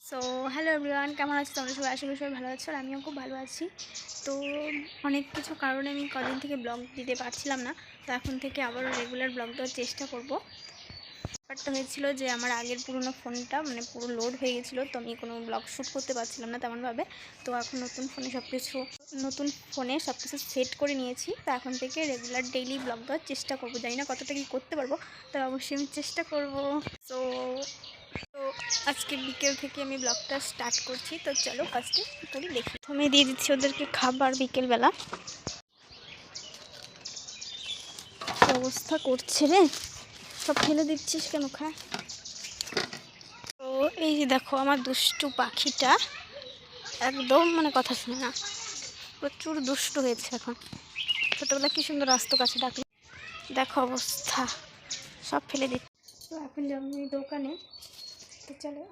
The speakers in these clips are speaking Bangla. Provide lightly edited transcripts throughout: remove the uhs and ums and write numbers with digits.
সো হ্যালো এভরিওয়ান, কেমন আছো তোমরা সবাই? আশা করি সবাই ভালো আছো আর আমিও খুব ভালো আছি। তো অনেক কিছু কারণে আমি কদিন থেকে ব্লগ দিতে পারছিলাম না, তো এখন থেকে আবারও রেগুলার ব্লগ দেওয়ার চেষ্টা করব। ব্যাপারটা হয়েছিল যে আমার আগের পুরনো ফোনটা পুরো লোড হয়ে গেছিলো, তো আমি কোনো ব্লগ শ্যুট করতে পারছিলাম না তেমনভাবে। তো এখন নতুন ফোনে সব কিছু সেট করে নিয়েছি, তো এখন থেকে রেগুলার ডেইলি ব্লগ দেওয়ার চেষ্টা করবো। জানি না কতটা কি করতে পারবো, তবে অবশ্যই আমি চেষ্টা করব। তো আজকে বিকেল থেকে আমি ব্লগটা স্টার্ট করছি। তো চলো ফার্স্টে কী করি দেখি। প্রথমে দিয়ে দিচ্ছি ওদেরকে খাবার বিকেলবেলা। অবস্থা করছে রে, সব ফেলে দিচ্ছিস কেন? খা। তো এই যে দেখো আমার দুষ্টু পাখিটা একদম কথা শুনে না, প্রচুর দুষ্টু হয়েছে এখন। ছোটোবেলা কি সুন্দর আসতো কাছে ডাকলে। দেখো অবস্থা, সব ফেলে দিচ্ছি। তো এখন যাবো আমি দোকানে, তো চলো।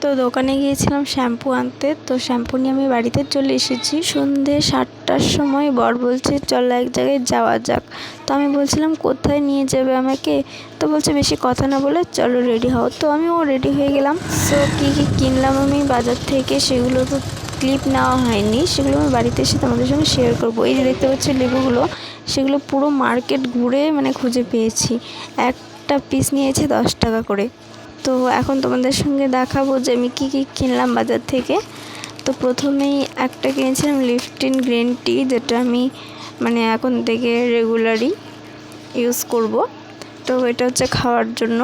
তো দোকানে গিয়েছিলাম শ্যাম্পু আনতে, তো শ্যাম্পু নিয়ে আমি বাড়িতে চলে এসেছি। সন্ধ্যে 7টার সময় বর বলছে চল এক জায়গায় যাওয়া যাক। তো আমি বলছিলাম কোথায় নিয়ে যাবে আমাকে, তো বলছে বেশি কথা না বলে চলো রেডি হও। তো আমিও রেডি হয়ে গেলাম। সো কী কী কিনলাম আমি বাজার থেকে সেগুলো তো ক্লিপ নেওয়া হয়নি, সেগুলো আমি বাড়িতে এসে তোমাদের সঙ্গে শেয়ার করবো। এই যে দেখতে পাচ্ছি লেবুগুলো, সেগুলো পুরো মার্কেট ঘুরে খুঁজে পেয়েছি। একটা পিস নিয়েছে 10 টাকা করে। তো এখন তোমাদের সঙ্গে দেখাবো যে আমি কী কী কিনলাম বাজার থেকে। তো প্রথমেই একটা কিনেছিলাম লিপটন গ্রিন টি, যেটা আমি এখন থেকে রেগুলারই ইউজ করব। তো এটা হচ্ছে খাওয়ার জন্য।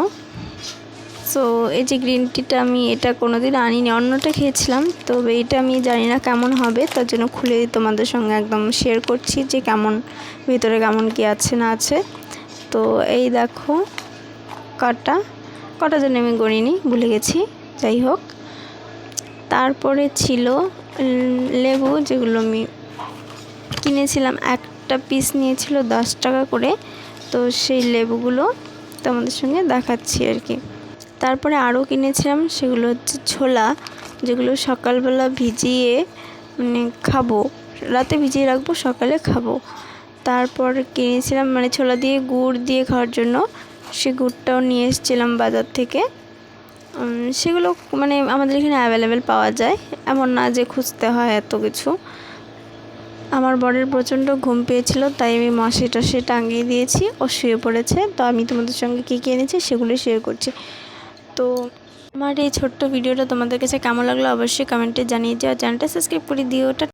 সো এই যে গ্রিন টিটা আমি এটা কোনো দিন আনিনি, অন্যটা খেয়েছিলাম, তবে এটা আমি জানি না কেমন হবে, তার জন্য খুলে তোমাদের সঙ্গে একদম শেয়ার করছি যে কেমন ভিতরে কেমন কি আছে না আছে। তো এই দেখো কটা জন্য আমি গণিনি, ভুলে গেছি, যাই হোক। তারপরে ছিল লেবু, যেগুলো আমি কিনেছিলাম, একটা পিস নিয়েছিল 10 টাকা করে। তো সেই লেবুগুলো তোমাদের সঙ্গে দেখাচ্ছি আর কি। তারপরে আরও কিনেছিলাম, সেগুলো হচ্ছে ছোলা, যেগুলো সকালবেলা ভিজিয়ে খাবো, রাতে ভিজিয়ে রাখবো, সকালে খাবো। তারপর কিনেছিলাম ছোলা দিয়ে গুড় দিয়ে খাওয়ার জন্য, সে গুড়টাও নিয়ে এসেছিলাম বাজার থেকে। সেগুলো আমাদের এখানে অ্যাভেলেবেল পাওয়া যায়, এমন না যে খুঁজতে হয় এত কিছু। আমার বরের প্রচণ্ড ঘুম পেয়েছিল, তাই আমি মশারি টশারি টাঙিয়ে দিয়েছি, ও শুয়ে পড়েছে। তো আমি তোমাদের সঙ্গে কী কী এনেছি সেগুলো শেয়ার করছি। তো আমার এই ছোট্ট ভিডিওটা তোমাদের কাছে কেমন লাগলো অবশ্যই কমেন্টে জানিয়ে দিও, চ্যানেলটা সাবস্ক্রাইব করে দিও।